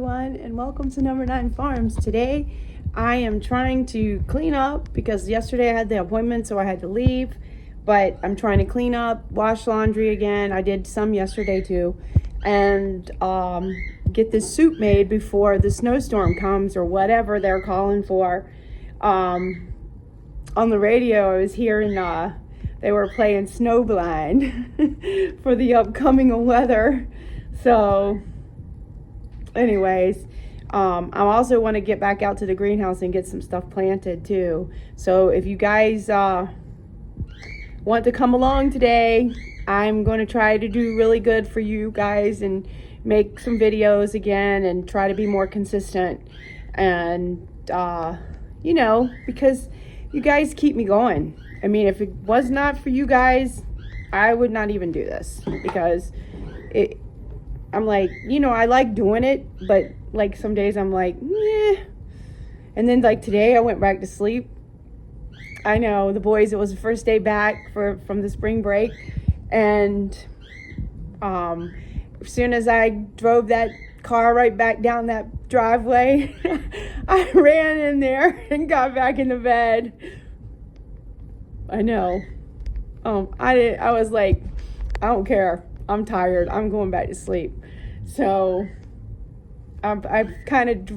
everyone, and welcome to Number 9 Farms. Today I am trying to clean up because yesterday I had the appointment, so I had to leave. But I'm trying to clean up, wash laundry again. I did some yesterday too, and get this soup made before the snowstorm comes or whatever they're calling for. On the radio I was hearing they were playing Snowblind for the upcoming weather. So anyways, I also want to get back out to the greenhouse and get some stuff planted too. So if you guys want to come along today, I'm going to try to do really good for you guys and make some videos again and try to be more consistent. And you know, because you guys keep me going. I mean, if it was not for you guys, I would not even do this, because I'm like, you know, I like doing it, but like some days I'm like, yeah. And then like today I went back to sleep. I know, the boys, it was the first day back from the spring break, and as soon as I drove that car right back down that driveway, I ran in there and got back into bed. I know. I was like, I don't care. I'm tired. I'm going back to sleep. So I've kind of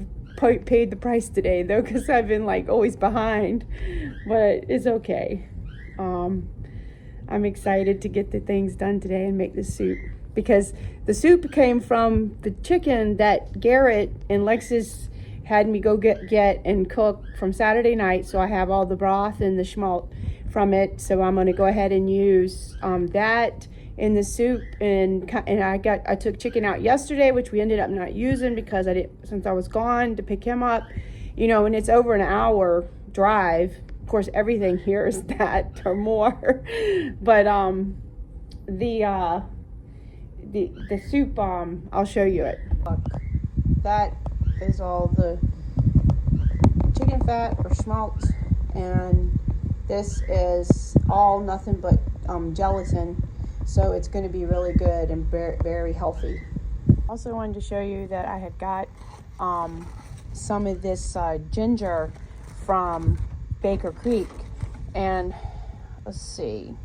paid the price today though, because I've been like always behind, but it's okay. I'm excited to get the things done today and make this soup, because the soup came from the chicken that Garrett and Lexus had me go get and cook from Saturday night. So I have all the broth and the schmalt from it. So I'm going to go ahead and use that in the soup. And I took chicken out yesterday, which we ended up not using because since I was gone to pick him up, you know, and it's over an hour drive. Of course, everything here is that or more. But the soup, I'll show you it. Look, that is all the chicken fat or schmalt, and this is all nothing but gelatin, so it's going to be really good and very, very healthy. Also wanted to show you that I had got some of this ginger from Baker Creek, and let's see,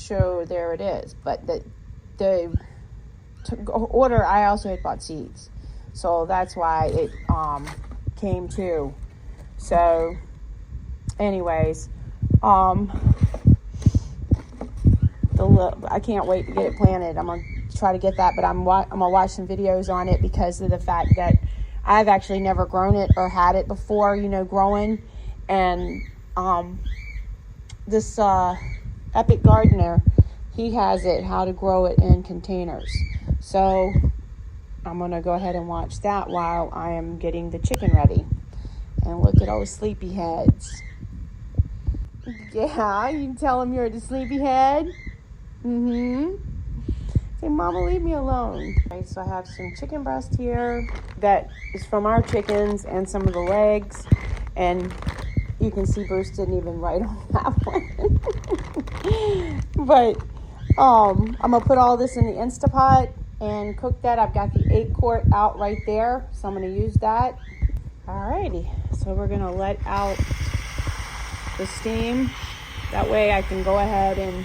there it is. But the order, I also had bought seeds, so that's why it came too. So anyways, I can't wait to get it planted. I'm gonna try to get that, but I'm gonna watch some videos on it because of the fact that I've actually never grown it or had it before, you know, growing. And this Epic Gardener, he has it, how to grow it in containers. So I'm gonna go ahead and watch that while I am getting the chicken ready. And look at all the sleepyheads. Yeah, you can tell them you're the sleepyhead. Say, Mama, leave me alone. Okay, so I have some chicken breast here that is from our chickens, and some of the legs. And you can see Bruce didn't even write on that one. But I'm gonna put all this in the Instapot and cook that. I've got the 8-quart out right there, so I'm gonna use that. Alrighty, so we're gonna let out the steam. That way I can go ahead and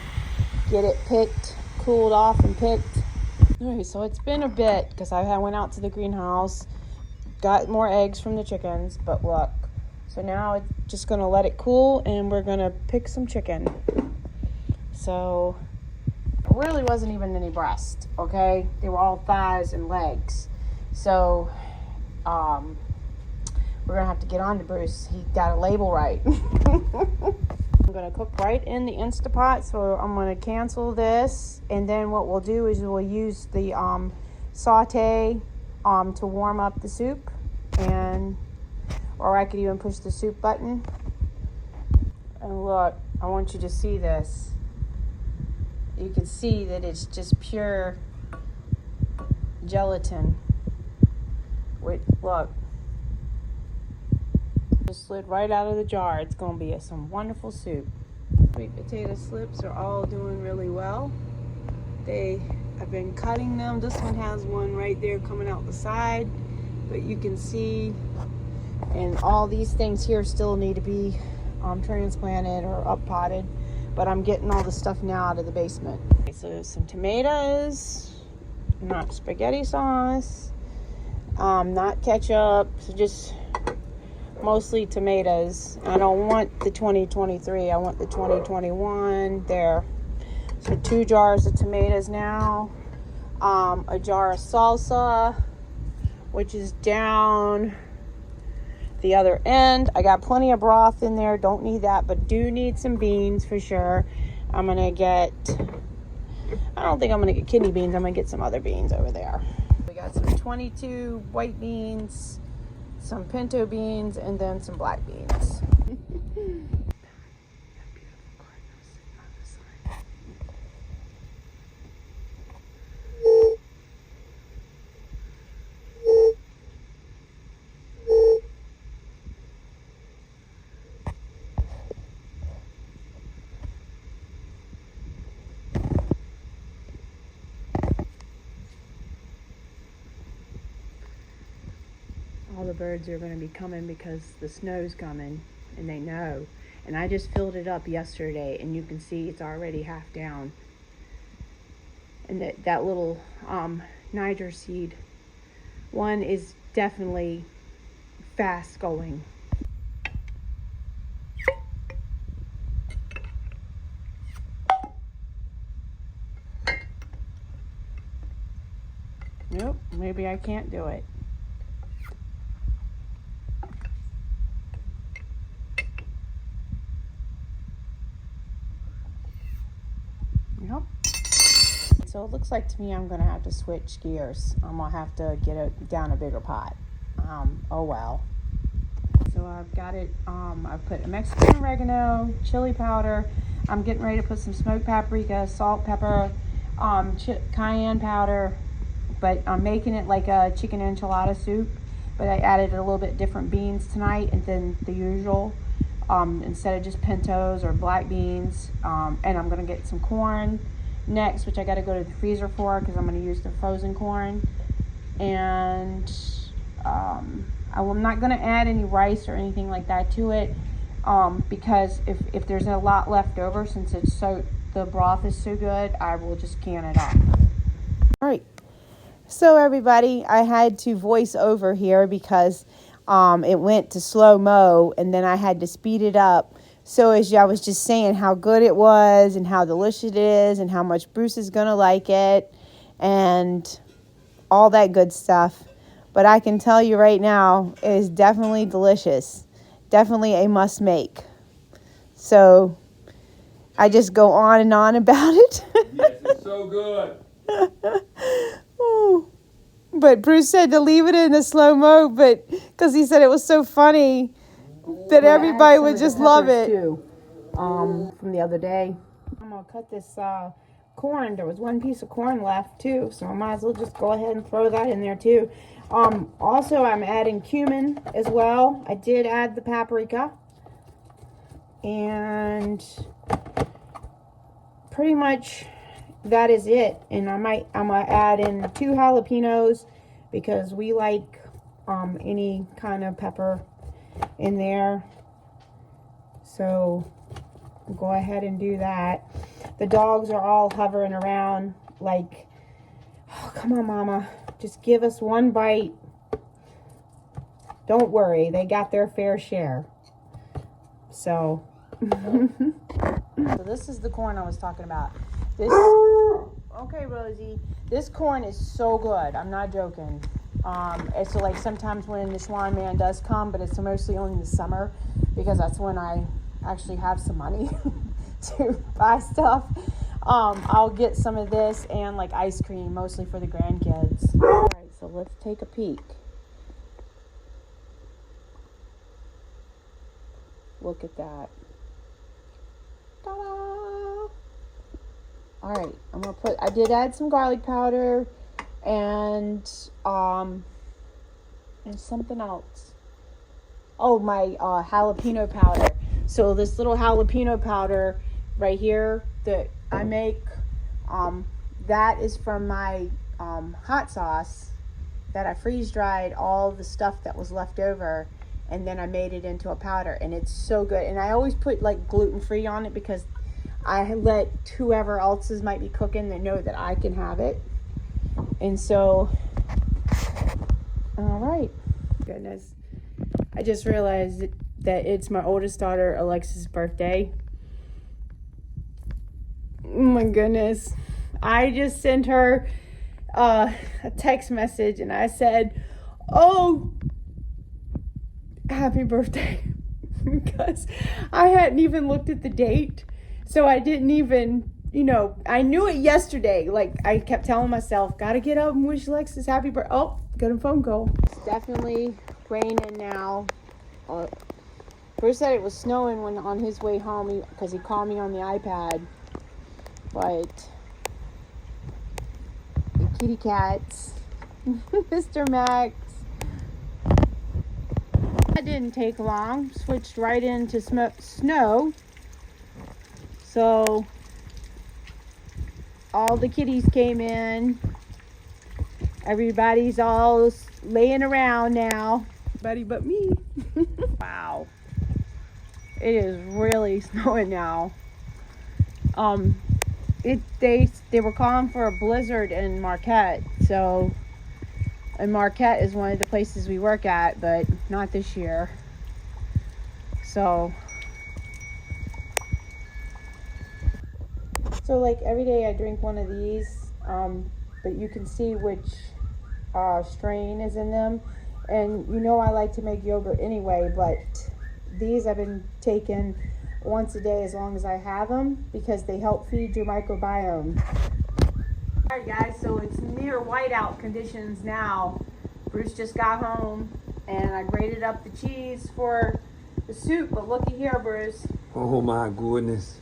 get it picked, cooled off and picked. Alright, so it's been a bit because I went out to the greenhouse, got more eggs from the chickens, but look. So now it's just gonna let it cool and we're gonna pick some chicken. So it really wasn't even any breast, okay? They were all thighs and legs. So we're gonna have to get on to Bruce. He got a label right. I'm gonna cook right in the Instapot, so I'm gonna cancel this, and then what we'll do is we'll use the saute to warm up the soup, or I could even push the soup button. And look, I want you to see this. You can see that it's just pure gelatin. Wait, look. Just slid right out of the jar. It's going to be some wonderful soup. Sweet potato slips are all doing really well. I've been cutting them. This one has one right there coming out the side, but you can see, and all these things here still need to be transplanted or up potted, but I'm getting all the stuff now out of the basement. Okay, so some tomatoes, not spaghetti sauce, not ketchup, so just mostly tomatoes. I don't want the 2023, I want the 2021 there. So 2 jars of tomatoes now, a jar of salsa, which is down the other end. I got plenty of broth in there, don't need that, but do need some beans for sure. I'm gonna get, I don't think I'm gonna get kidney beans, I'm gonna get some other beans over there. We got some 22 white beans, some pinto beans, and then some black beans. All the birds are going to be coming because the snow's coming, and they know. And I just filled it up yesterday, and you can see it's already half down. And that little Niger seed one is definitely fast going. Nope, maybe I can't do it. Yep. So it looks like to me I'm going to have to switch gears. I'm going to have to get it down a bigger pot. Oh well. So I've got it, I've put Mexican oregano, chili powder. I'm getting ready to put some smoked paprika, salt, pepper, cayenne powder. But I'm making it like a chicken enchilada soup. But I added a little bit different beans tonight and then the usual. Instead of just pintos or black beans. And I'm going to get some corn next, which I got to go to the freezer for because I'm going to use the frozen corn. And I'm not going to add any rice or anything like that to it because if there's a lot left over, since the broth is so good, I will just can it up. All right. So everybody, I had to voice over here because it went to slow-mo, and then I had to speed it up. So as I was just saying how good it was and how delicious it is and how much Bruce is going to like it and all that good stuff. But I can tell you right now, it is definitely delicious. Definitely a must-make. So I just go on and on about it. Yes, it's so good. Oh. But Bruce said to leave it in the slow-mo, but because he said it was so funny that everybody would just love it. Too, from the other day. I'm going to cut this corn. There was one piece of corn left too, so I might as well just go ahead and throw that in there too. Also, I'm adding cumin as well. I did add the paprika. And pretty much that is it. And I'm gonna add in 2 jalapenos because we like any kind of pepper in there. So I'll go ahead and do that. The dogs are all hovering around like, oh, come on, Mama, just give us one bite. Don't worry, they got their fair share. So so this is the corn I was talking about. Okay, Rosie, this corn is so good. I'm not joking. It's so like sometimes when the Schwan Man does come, but it's mostly only in the summer because that's when I actually have some money to buy stuff. I'll get some of this and like ice cream, mostly for the grandkids. All right, so let's take a peek. Look at that. Ta-da! All right, I did add some garlic powder and something else. Oh, my jalapeno powder. So this little jalapeno powder right here that I make, that is from my hot sauce that I freeze dried all the stuff that was left over, and then I made it into a powder, and it's so good. And I always put like gluten-free on it because I let whoever else's might be cooking, they know that I can have it. And so, all right. Goodness. I just realized that it's my oldest daughter, Alexa's birthday. Oh my goodness. I just sent her a text message and I said, "Oh, happy birthday." Because I hadn't even looked at the date. So I didn't even, I knew it yesterday. Like, I kept telling myself, gotta get up and wish Alexis happy birthday. Oh, got a phone call. It's definitely raining now. Bruce said it was snowing when on his way home because he called me on the iPad. But the kitty cats, Mr. Max. That didn't take long. Switched right into snow. So all the kitties came in. Everybody's all laying around now. Everybody but me. Wow. It is really snowing now. They were calling for a blizzard in Marquette. So, and Marquette is one of the places we work at, but not this year. So like every day I drink one of these, but you can see which strain is in them. And I like to make yogurt anyway, but these I've been taking once a day as long as I have them because they help feed your microbiome. Alright guys, so it's near whiteout conditions now. Bruce just got home and I grated up the cheese for the soup, but looky here, Bruce. Oh my goodness.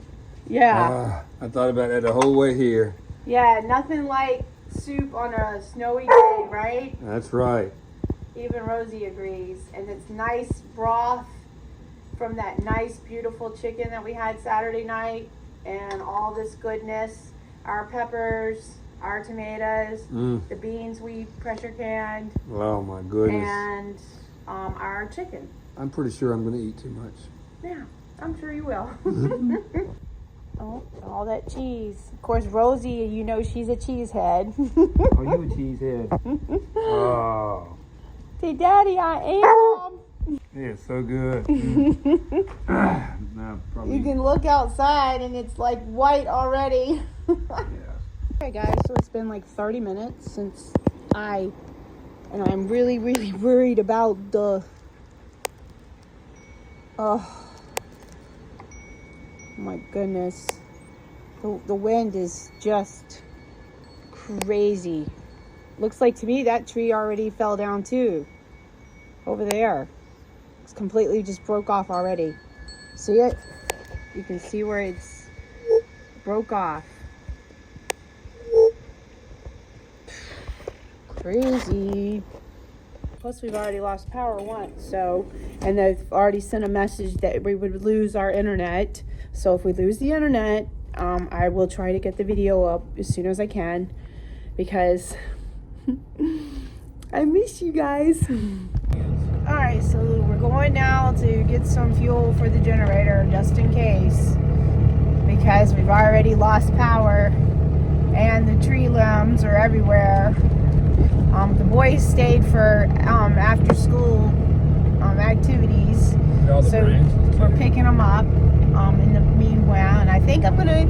Yeah. I thought about that the whole way here. Yeah, nothing like soup on a snowy day, right? That's right. Even Rosie agrees. And it's nice broth from that nice, beautiful chicken that we had Saturday night. And all this goodness. Our peppers, our tomatoes, the beans we pressure canned. Oh my goodness. And our chicken. I'm pretty sure I'm going to eat too much. Yeah, I'm sure you will. Oh, all that cheese. Of course, Rosie, she's a cheesehead. Oh, you a cheesehead. Oh. Say, Daddy, I am. Yeah, so good. No, probably. You can look outside and it's like white already. Yeah. Okay, guys, so it's been like 30 minutes since and I'm really, really worried about the, oh my goodness. The wind is just crazy. Looks like to me that tree already fell down too. Over there. It's completely just broke off already. See it? You can see where it's broke off. Crazy. Plus we've already lost power once, and they've already sent a message that we would lose our internet. So if we lose the internet, I will try to get the video up as soon as I can because I miss you guys. Alright, so we're going now to get some fuel for the generator just in case because we've already lost power and the tree limbs are everywhere. The boys stayed for after school activities, so we're picking them up in the meanwhile. And I think I'm gonna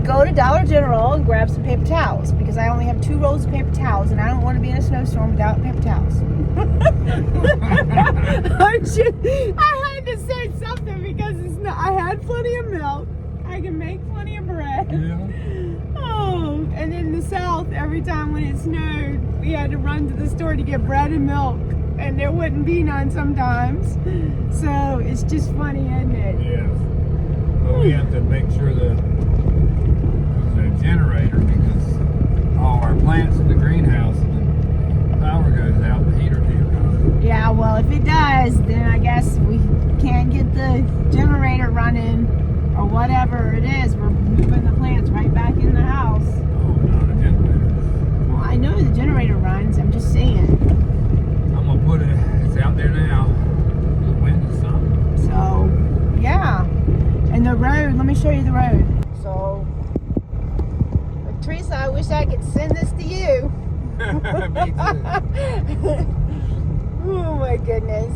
go to Dollar General and grab some paper towels because I only have 2 rolls of paper towels, and I don't want to be in a snowstorm without paper towels. I had to say something because I had plenty of milk. I can make plenty of bread. Yeah. Oh, and in the South, every time when it snowed, we had to run to the store to get bread and milk, and there wouldn't be none sometimes. So it's just funny, isn't it? Yeah. Well, we have to make sure there's a generator because all our plants in the greenhouse, the power goes out, the heater can't run. Yeah, well, if it does, then I guess we can't get the generator running or whatever it is. We're moving the plants right back in the house. no, the generator. Well, I know the generator runs. I'm just saying. I'm gonna put it. It's out there now. The wind is something. So, yeah. And the road. Let me show you the road. So, Teresa, I wish I could send this to you. Me too. Oh my goodness.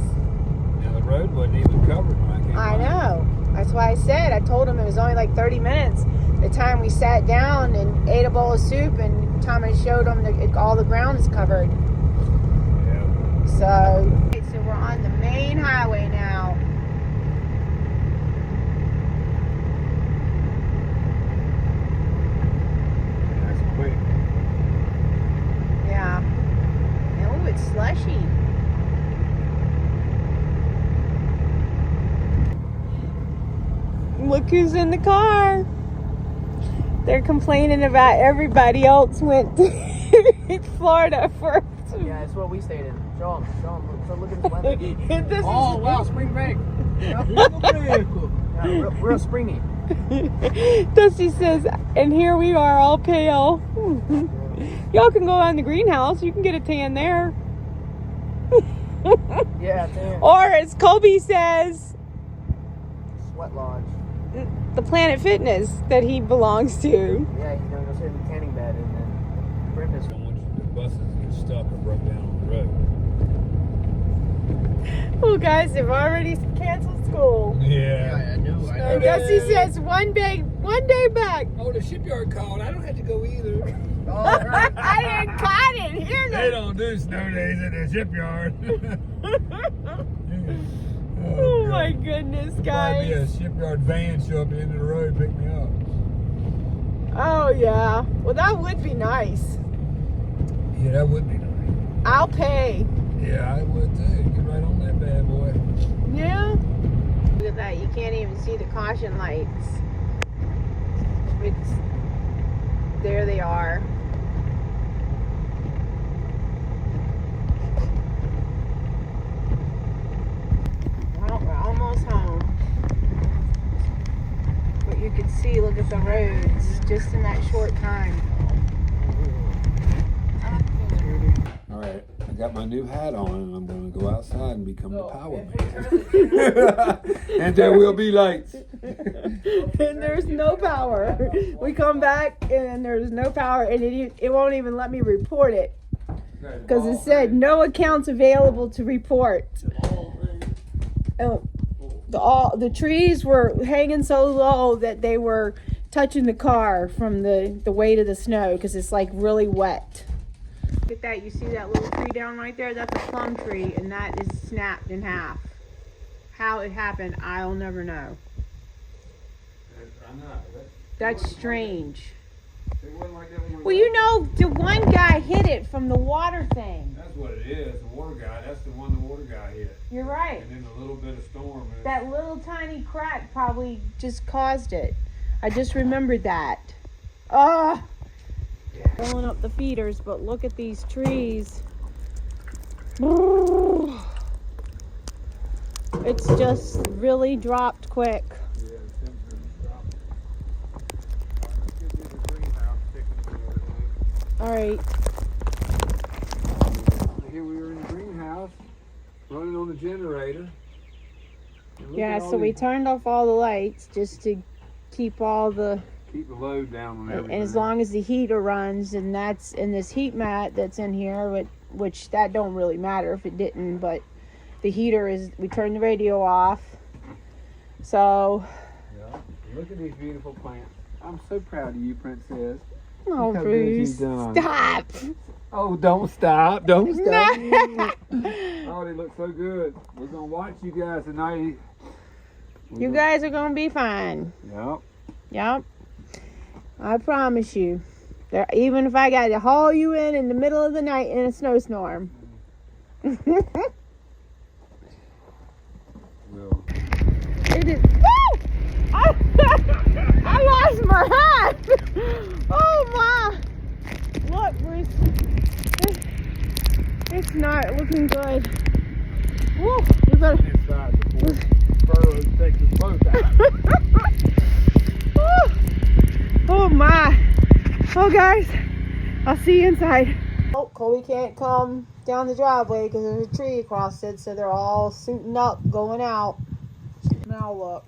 Yeah, the road wasn't even covered when I came. I know. That's why I said. I told him it was only like 30 minutes. The time we sat down and ate a bowl of soup, and the time I showed him all the ground is covered. Yeah. So we're on the main highway now. That's quick. Yeah. Oh, it's slushy. Look who's in the car. They're complaining about everybody else went to Florida first. Yeah, it's what we stayed in. Show them. So look at this weather. This Oh, is, wow, spring break. Yeah, real springy. Dusty says, and here we are all pale. Y'all can go out in the greenhouse. You can get a tan there. Yeah, tan. Or as Colby says, Sweat lodge. the Planet Fitness that he belongs to. Yeah, he's gonna go sit in the tanning bed and then breakfast. I don't want the buses to get stuck or broke down on the road. Well, guys, they've already canceled school. Yeah. I know. And Dusty says one day back. Oh, the shipyard called. I don't have to go either. Oh, right. I didn't hear They that. don't do snow days at the shipyard. Oh my goodness, Probably be a guys. shipyard van show up at the end of the road and pick me up. Oh yeah. Well, that would be nice. Yeah, that would be nice. I'll pay. Yeah, I would too. Get right on that bad boy. Yeah. Look at that. You can't even see the caution lights. There they are. Well, we're almost home. But you can see, look at the roads just in that short time. All right, I got my new hat on and I'm going to go outside and become the power man. And there will be lights. And there's no power. We come back and there's no power, and it won't even let me report it because it said no accounts available to report. The trees were hanging so low that they were touching the car from the weight of the snow because it's like really wet. Look at that. You see that little tree down right there? That's a plum tree, and that is snapped in half. How it happened, I'll never know. That's strange. Well, you know, the one guy hit it from the water thing. That's what it is. The water guy. That's the one the water guy hit. You're right. And then a little bit of storm. That little tiny crack probably just caused it. I just remembered that. Filling up the feeders, but look at these trees. It's just really dropped quick. All right. Here we are in the greenhouse, running on the generator. Yeah, so we turned off all the lights just to keep all the, keep the load down on everything. and as long as the heater runs, and that's in this heat mat that's in here, which that don't really matter if it didn't, but the heater is, we turned the radio off. So, Yeah. Look at these beautiful plants. I'm so proud of you, Princess. oh, Look how good Bruce, you've done. stop. Oh, don't stop. Don't stop. No. Oh, they look so good. We're going to watch you guys tonight. You guys are going to be fine. Yep. Yep. I promise you. There, even if I got to haul you in the middle of the night in a snowstorm. Well, It is. Woo! I lost my hat. Oh my! Look, Bruce. It's not looking good. Woo! We better. inside before furrows takes us both out. Woo! Oh my! Oh, guys, I'll see you inside. Oh, Colby can't come down the driveway because there's a tree across it, so they're all suiting up, going out. Now look.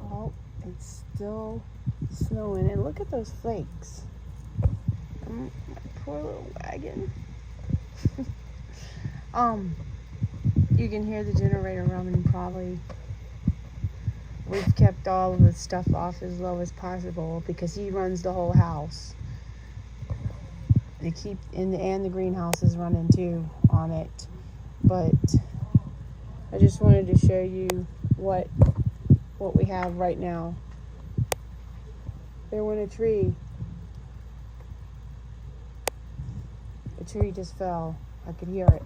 Oh, it's still snowing, and look at those flakes. My poor little wagon. You can hear the generator running probably. We've kept all of the stuff off as low as possible because he runs the whole house. They keep and the greenhouse is running too on it. But I just wanted to show you what we have right now. There went a tree. A tree just fell. I could hear it.